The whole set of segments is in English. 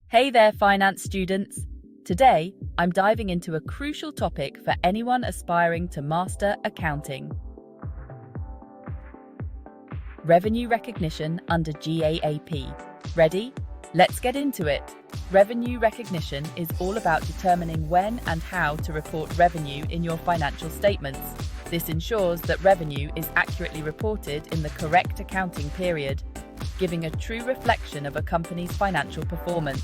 Hey there, finance students! Today, I'm diving into a crucial topic for anyone aspiring to master accounting. Revenue recognition under GAAP. Ready? Let's get into it. Revenue recognition is all about determining when and how to report revenue in your financial statements. This ensures that revenue is accurately reported in the correct accounting period, giving a true reflection of a company's financial performance.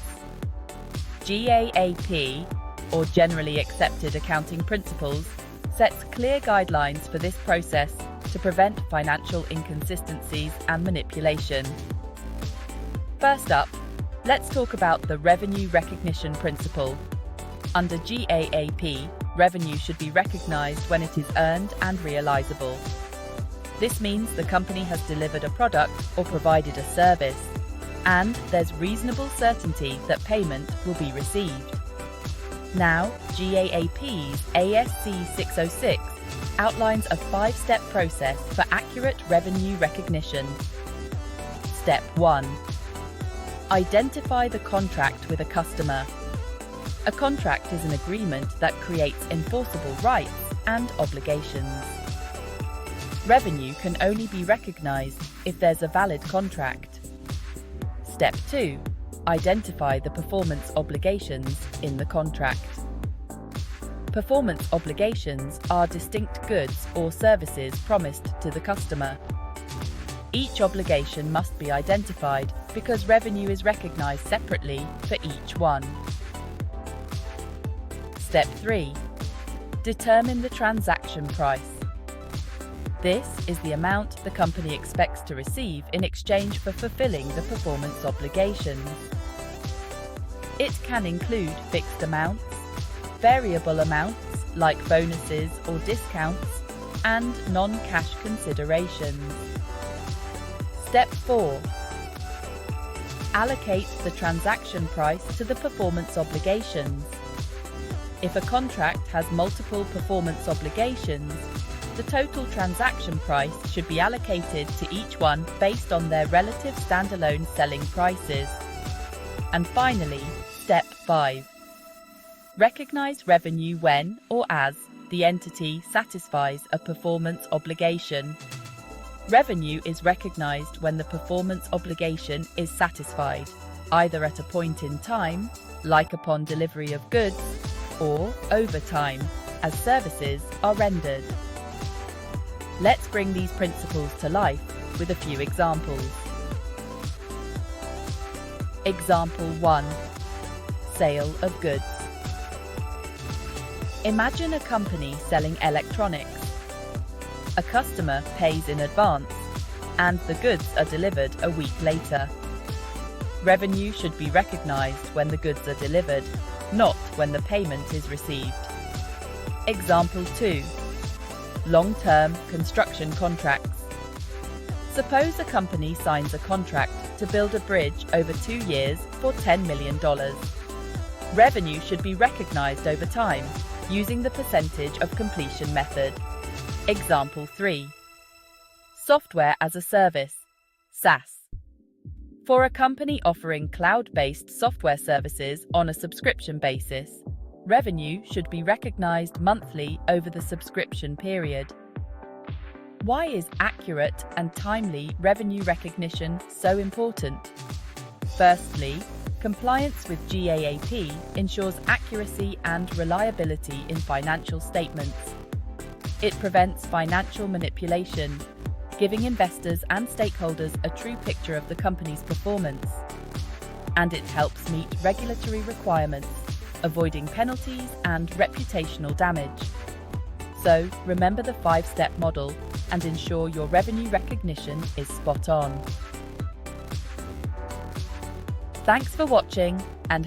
GAAP, or Generally Accepted Accounting Principles, sets clear guidelines for this process to prevent financial inconsistencies and manipulation. First up, let's talk about the revenue recognition principle. Under GAAP, revenue should be recognized when it is earned and realizable. This means the company has delivered a product or provided a service, and there's reasonable certainty that payment will be received. Now, GAAP's ASC 606 outlines a 5-step process for accurate revenue recognition. Step 1. Identify the contract with a customer. A contract is an agreement that creates enforceable rights and obligations. Revenue can only be recognized if there's a valid contract. Step 2. Identify the performance obligations in the contract. Performance obligations are distinct goods or services promised to the customer. Each obligation must be identified because revenue is recognized separately for each one. Step 3. Determine the transaction price. This is the amount the company expects to receive in exchange for fulfilling the performance obligations. It can include fixed amounts, variable amounts like bonuses or discounts, and non-cash considerations. Step 4. Allocate the transaction price to the performance obligations. If a contract has multiple performance obligations, the total transaction price should be allocated to each one based on their relative standalone selling prices. And finally, Step 5. Recognize revenue when or as the entity satisfies a performance obligation. Revenue is recognized when the performance obligation is satisfied, either at a point in time, like upon delivery of goods, or over time, as services are rendered. Let's bring these principles to life with a few examples. Example 1. Sale of goods. Imagine a company selling electronics. A customer pays in advance, and the goods are delivered a week later. Revenue should be recognized when the goods are delivered, not when the payment is received. Example 2. Long-term construction contracts. Suppose a company signs a contract to build a bridge over 2 years for $10 million. Revenue should be recognized over time using the percentage of completion method. Example 3. Software as a service, SaaS. For a company offering cloud-based software services on a subscription basis, revenue should be recognized monthly over the subscription period. Why is accurate and timely revenue recognition so important? Firstly, compliance with GAAP ensures accuracy and reliability in financial statements. It prevents financial manipulation, giving investors and stakeholders a true picture of the company's performance. And it helps meet regulatory requirements, avoiding penalties and reputational damage. So, remember the 5-step model and ensure your revenue recognition is spot on. Thanks for watching.